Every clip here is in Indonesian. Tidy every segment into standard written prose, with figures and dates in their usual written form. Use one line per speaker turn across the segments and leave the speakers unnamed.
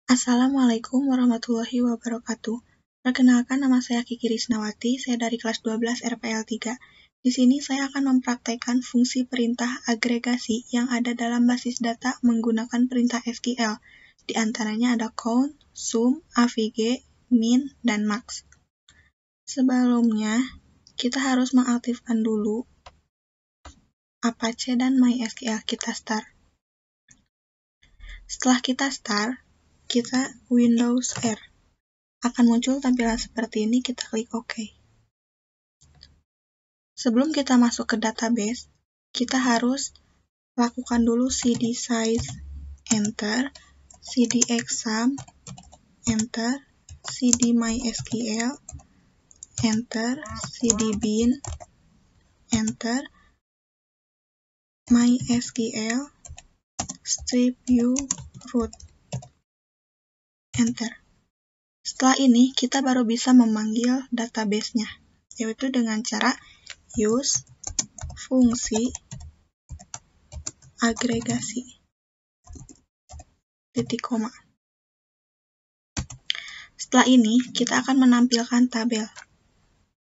Assalamualaikum warahmatullahi wabarakatuh. Perkenalkan, nama saya Kiki Risnawati, saya dari kelas 12 RPL 3. Di sini saya akan mempraktekkan fungsi perintah agregasi yang ada dalam basis data menggunakan perintah SQL. Di antaranya ada count, sum, avg, min, dan max. Sebelumnya, kita harus mengaktifkan dulu Apache dan MySQL kita start. Setelah kita start, kita Windows R. Akan muncul tampilan seperti ini, kita klik OK. Sebelum kita masuk ke database, kita harus lakukan dulu cd size, enter, cd exam, enter, cd mysql, enter, cd bin, enter, mysql, strip view root, enter. Setelah ini, kita baru bisa memanggil database-nya, yaitu dengan cara use fungsi agregasi, titik koma. Setelah ini, kita akan menampilkan tabel.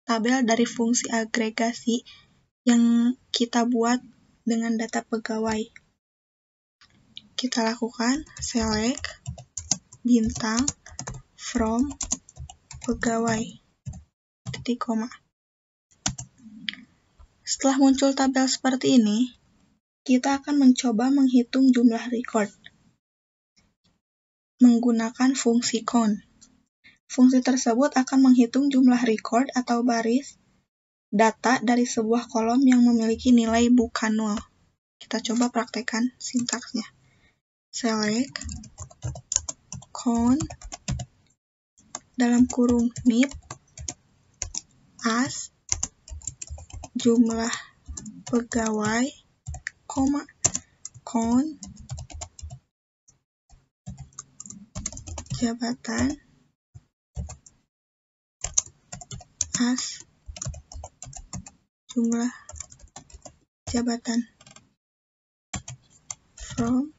Tabel dari fungsi agregasi yang kita buat dengan data pegawai. Kita lakukan select bintang from pegawai, titik koma. Setelah muncul tabel seperti ini, kita akan mencoba menghitung jumlah record menggunakan fungsi count. Fungsi tersebut akan menghitung jumlah record atau baris data dari sebuah kolom yang memiliki nilai bukan 0. Kita coba praktekkan sintaksnya. Select count dalam kurung nip as jumlah pegawai, count jabatan as jumlah jabatan from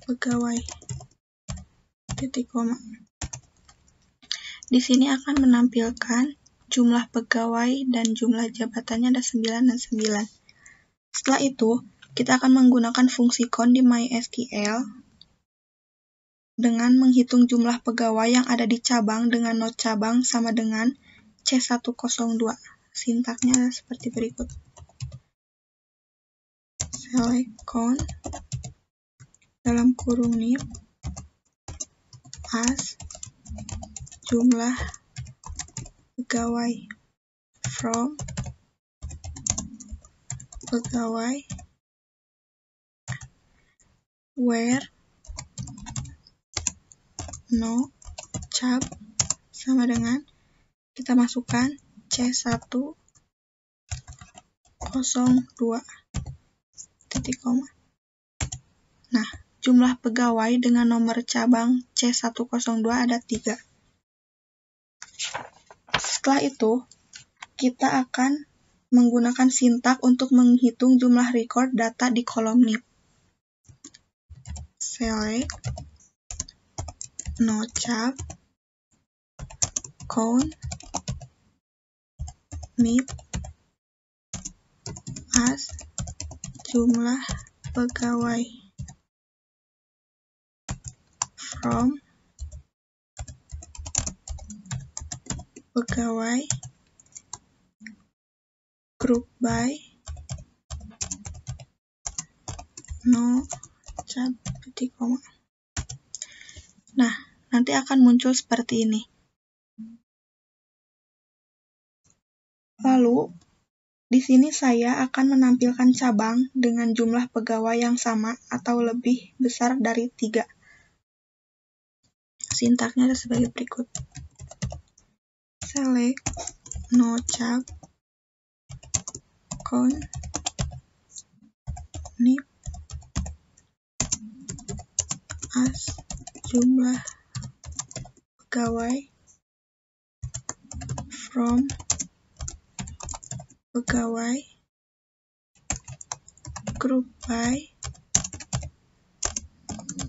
pegawai, titik koma. Di sini akan menampilkan jumlah pegawai dan jumlah jabatannya ada 9 dan 9. Setelah itu, kita akan menggunakan fungsi count di MySQL dengan menghitung jumlah pegawai yang ada di cabang dengan not cabang sama dengan C102. Sintaknya seperti berikut. Select count dalam kurung nip as jumlah pegawai from pegawai where no cab sama dengan kita masukkan C102 titik koma. Nah, jumlah pegawai dengan nomor cabang C102 ada 3. Setelah itu, kita akan menggunakan sintak untuk menghitung jumlah record data di kolom nip. Select no cab count nip as jumlah pegawai from pegawai group by no cab, titik koma. Nah, nanti akan muncul seperti ini. Lalu, di sini saya akan menampilkan cabang dengan jumlah pegawai yang sama atau lebih besar dari 3. Sintaknya ada sebagai berikut. Select no cab count nip as jumlah pegawai from pegawai group by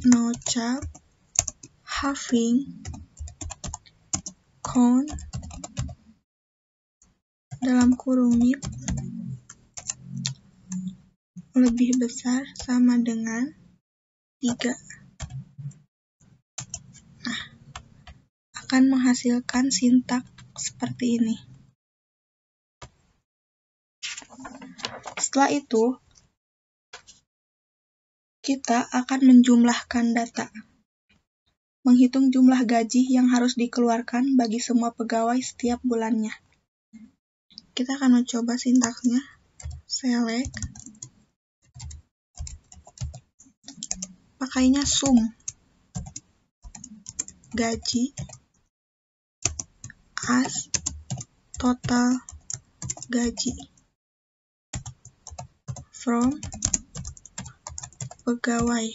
no cab having count dalam kurung MIP lebih besar sama dengan 3. Nah, akan menghasilkan sintaks seperti ini. Setelah itu, kita akan menjumlahkan data. Menghitung jumlah gaji yang harus dikeluarkan bagi semua pegawai setiap bulannya. Kita akan mencoba sintaksnya. Select. Pakainya sum. Gaji as total gaji from pegawai.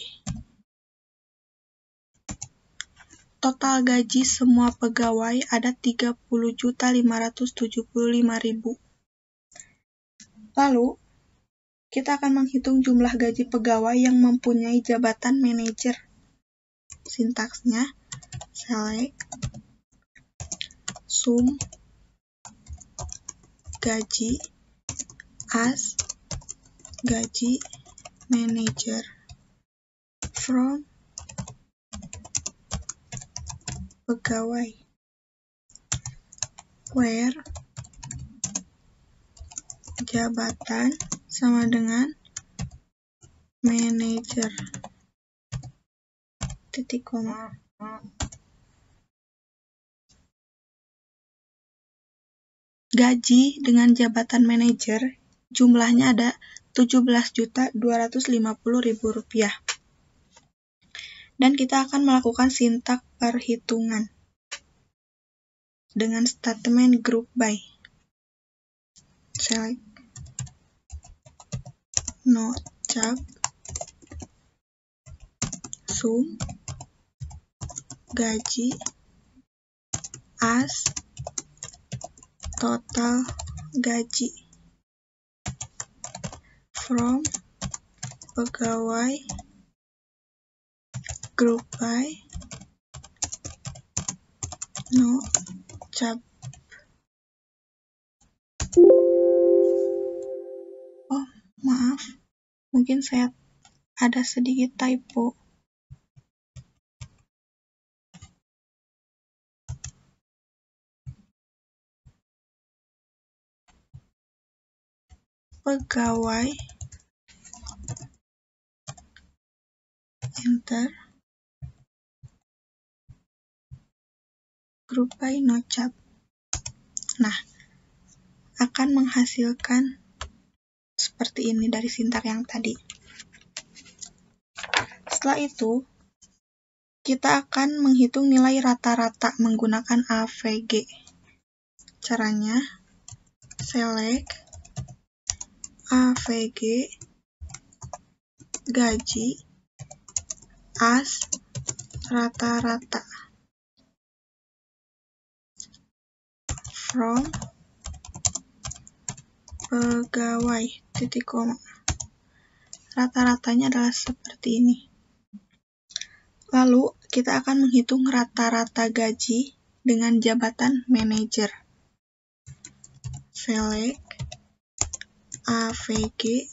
Total gaji semua pegawai ada 30.575.000. Lalu, kita akan menghitung jumlah gaji pegawai yang mempunyai jabatan manajer. Sintaksnya, select, sum, gaji, as, gaji, manager, from, pegawai, where, jabatan sama dengan manager, titik koma. Gaji dengan jabatan manajer jumlahnya ada 17.250.000 rupiah. Dan kita akan melakukan sintaks perhitungan dengan statement group by. Select, no cap, sum, gaji, as, total gaji, from, pegawai, group by, no cap. Oh, maaf, mungkin saya ada sedikit typo. Pegawai, enter, group by no cap. Nah, akan menghasilkan seperti ini dari sintaks yang tadi. Setelah itu, kita akan menghitung nilai rata-rata menggunakan AVG. Caranya, select, AVG, gaji, as, rata-rata, from, pegawai, titik koma. Rata-ratanya adalah seperti ini. Lalu, kita akan menghitung rata-rata gaji dengan jabatan manajer. Select, AVG,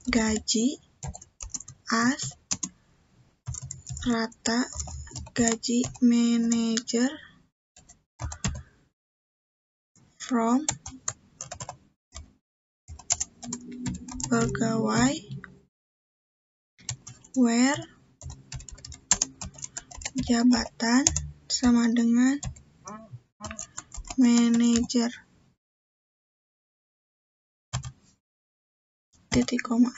gaji, as, rata, gaji manajer, from, pegawai, where, jabatan sama dengan manajer, titik koma.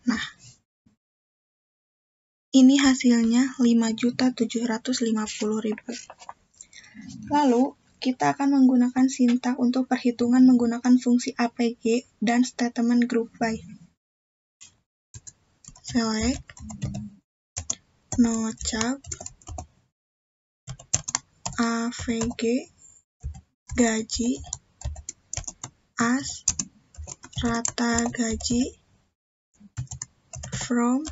Nah, ini hasilnya 5.750.000. Lalu, kita akan menggunakan sintaks untuk perhitungan menggunakan fungsi APG dan statement group by. Select, no cap, AVG, gaji, as, rata gaji, from,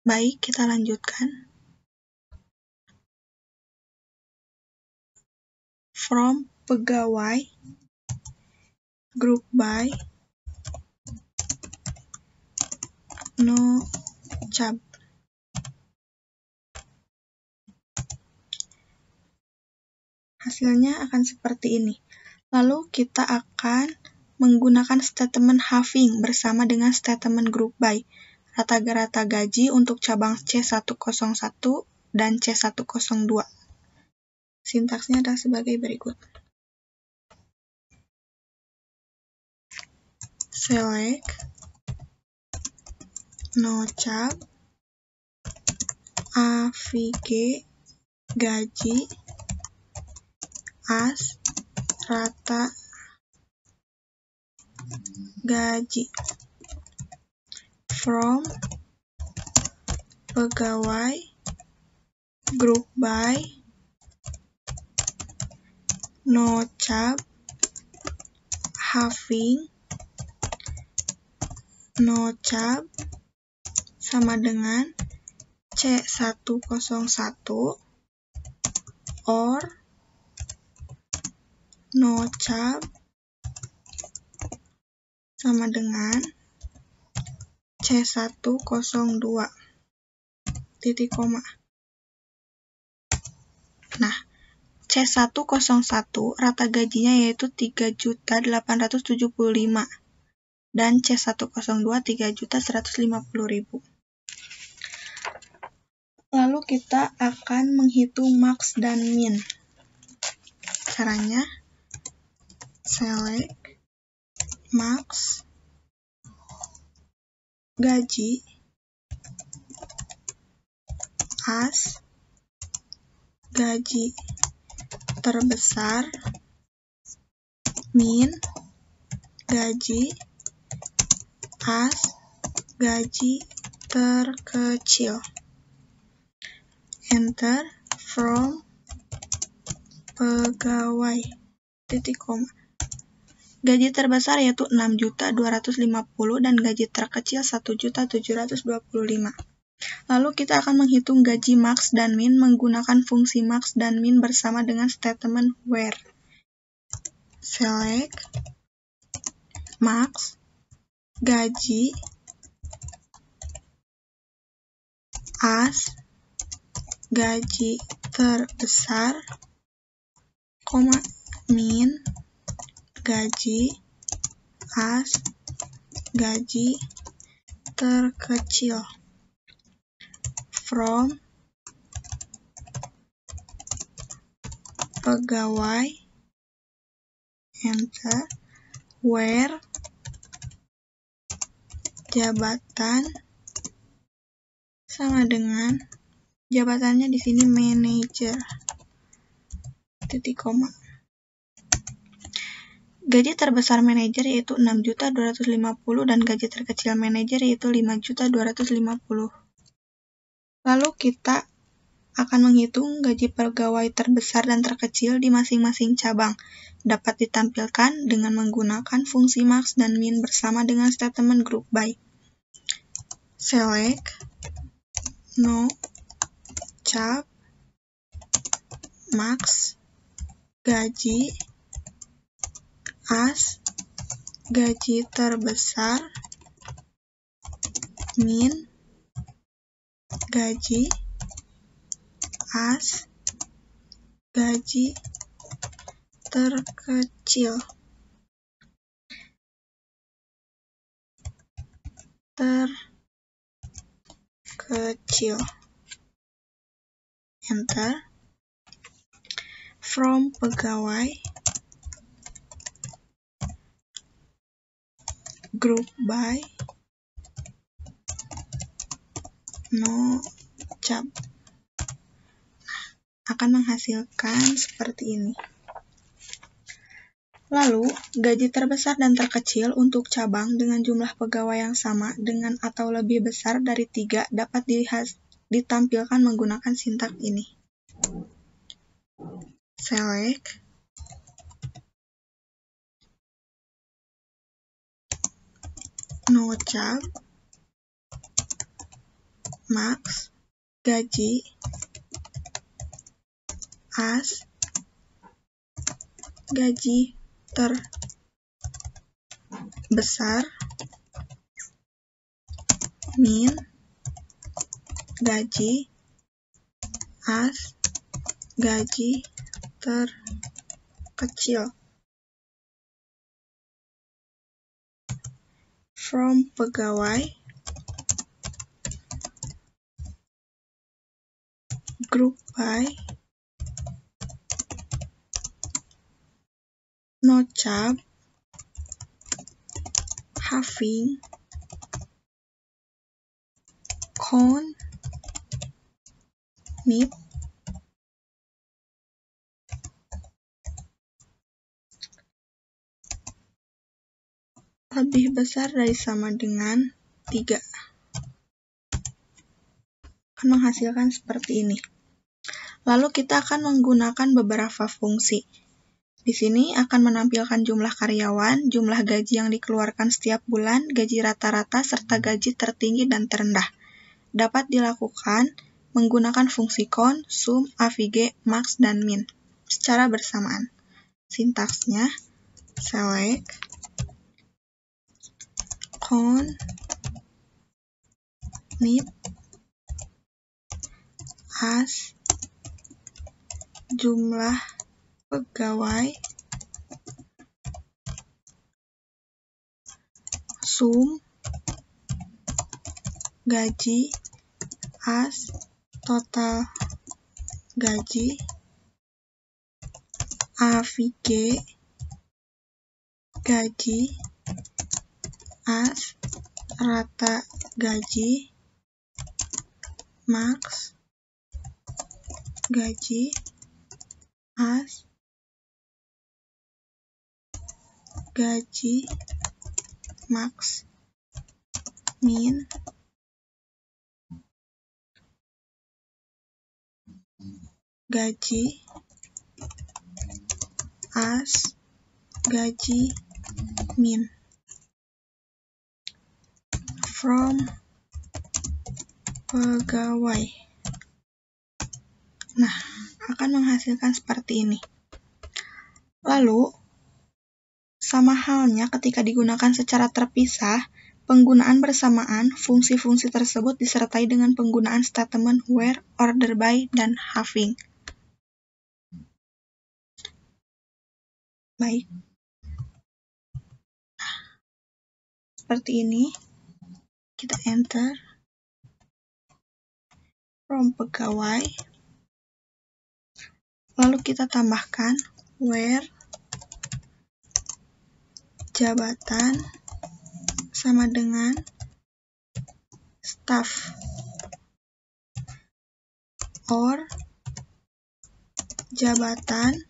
Baik, kita lanjutkan. From pegawai, group by, no job. Hasilnya akan seperti ini. Lalu kita akan menggunakan statement having bersama dengan statement group by. Rata-rata gaji untuk cabang C101 dan C102. Sintaksnya adalah sebagai berikut. Select no job AVG gaji as rata gaji from pegawai group by no job having no job sama dengan C101 or no job sama dengan C102 titik koma. Nah, C101 rata gajinya yaitu 3.875 dan C102 3.150.000. Lalu kita akan menghitung max dan min. Caranya select max gaji as gaji terbesar min gaji as gaji terkecil. Enter from pegawai titik koma. Gaji terbesar yaitu 6.250 dan gaji terkecil 1.725. Lalu kita akan menghitung gaji max dan min menggunakan fungsi max dan min bersama dengan statement where. Select max gaji as gaji terbesar, min gaji as gaji terkecil from pegawai, enter, where jabatan sama dengan jabatannya di sini manager titik koma. Gaji terbesar manajer yaitu 6.250 dan gaji terkecil manajer yaitu 5.250. Lalu kita akan menghitung gaji pegawai terbesar dan terkecil di masing-masing cabang. Dapat ditampilkan dengan menggunakan fungsi max dan min bersama dengan statement group by. Select no job max gaji as gaji terbesar min gaji as gaji terkecil enter from pegawai group by no job akan menghasilkan seperti ini. Lalu, gaji terbesar dan terkecil untuk cabang dengan jumlah pegawai yang sama dengan atau lebih besar dari 3 dapat ditampilkan menggunakan sintaks ini. Select no job max, gaji, as, gaji terbesar, min, gaji, as, gaji terkecil. From pegawai, group by, nocab, having, count, need, lebih besar dari sama dengan 3. Akan menghasilkan seperti ini. Lalu kita akan menggunakan beberapa fungsi. Di sini akan menampilkan jumlah karyawan, jumlah gaji yang dikeluarkan setiap bulan, gaji rata-rata, serta gaji tertinggi dan terendah. Dapat dilakukan menggunakan fungsi count, sum, avg, max, dan min secara bersamaan. Sintaksnya select, count, need, as, jumlah pegawai, sum, gaji, as, total gaji, avg, gaji, as, rata gaji, max, gaji, as, gaji, max, min, gaji, as, gaji, min. From pegawai. Nah, akan menghasilkan seperti ini. Lalu, sama halnya ketika digunakan secara terpisah, penggunaan bersamaan fungsi-fungsi tersebut disertai dengan penggunaan statement where, order by, dan having. Baik. Seperti ini. Kita enter. From pegawai. Lalu kita tambahkan where jabatan sama dengan staff or jabatan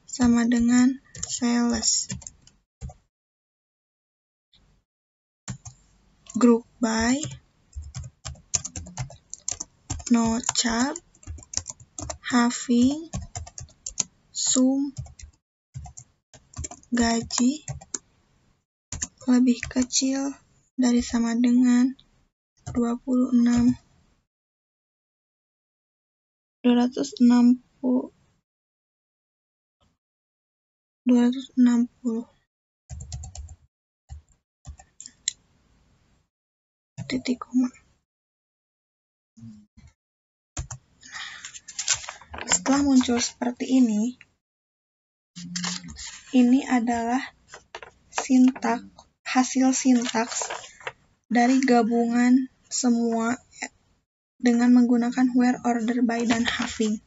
sama dengan sales. Group by, nocab, having, sum, gaji lebih kecil dari sama dengan 260. Titik koma. Setelah muncul seperti ini adalah hasil sintaks dari gabungan semua dengan menggunakan where, order by, dan having.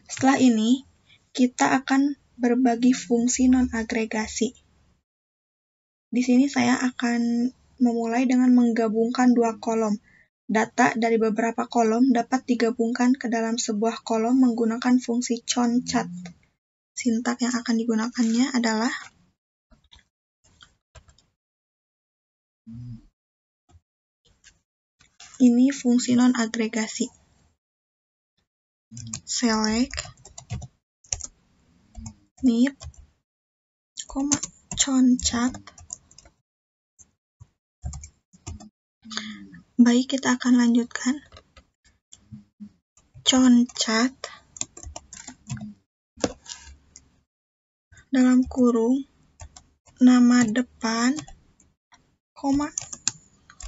Setelah ini, kita akan berbagi fungsi non-agregasi. Di sini saya akan memulai dengan menggabungkan 2 kolom. Data dari beberapa kolom dapat digabungkan ke dalam sebuah kolom menggunakan fungsi concat. Sintak yang akan digunakannya adalah ini fungsi non-agregasi. Select, need, concat, Baik, kita akan lanjutkan. Concat dalam kurung nama depan,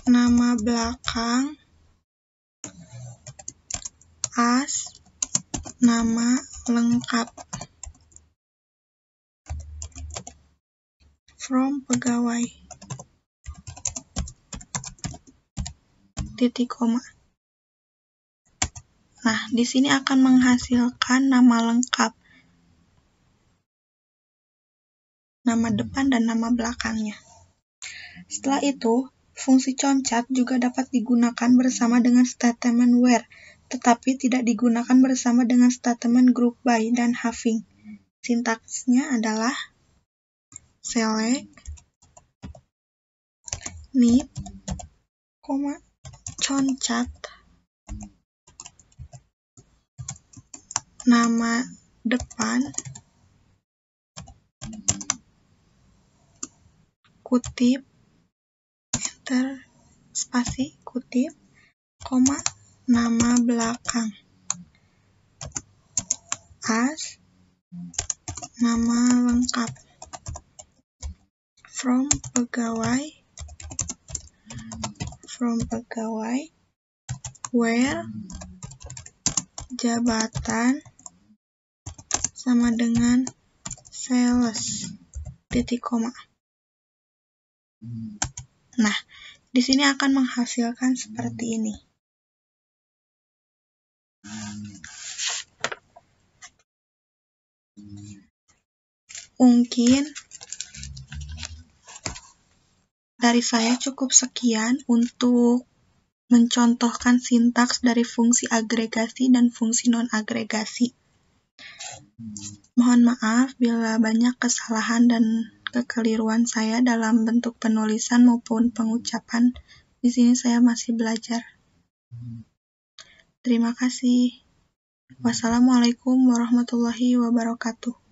nama belakang, as, nama lengkap. From pegawai, titik koma. Nah, di sini akan menghasilkan nama lengkap, nama depan dan nama belakangnya. Setelah itu, fungsi concat juga dapat digunakan bersama dengan statement where, tetapi tidak digunakan bersama dengan statement group by dan having. Sintaksnya adalah select, need, concat, nama depan, kutip, enter, spasi, kutip, nama belakang, as, nama lengkap, from pegawai, where, jabatan, sama dengan sales, titik koma. Nah, di sini akan menghasilkan seperti ini. Mungkin dari saya cukup sekian untuk mencontohkan sintaks dari fungsi agregasi dan fungsi non-agregasi. Mohon maaf bila banyak kesalahan dan kekeliruan saya dalam bentuk penulisan maupun pengucapan. Di sini saya masih belajar. Terima kasih. Wassalamualaikum warahmatullahi wabarakatuh.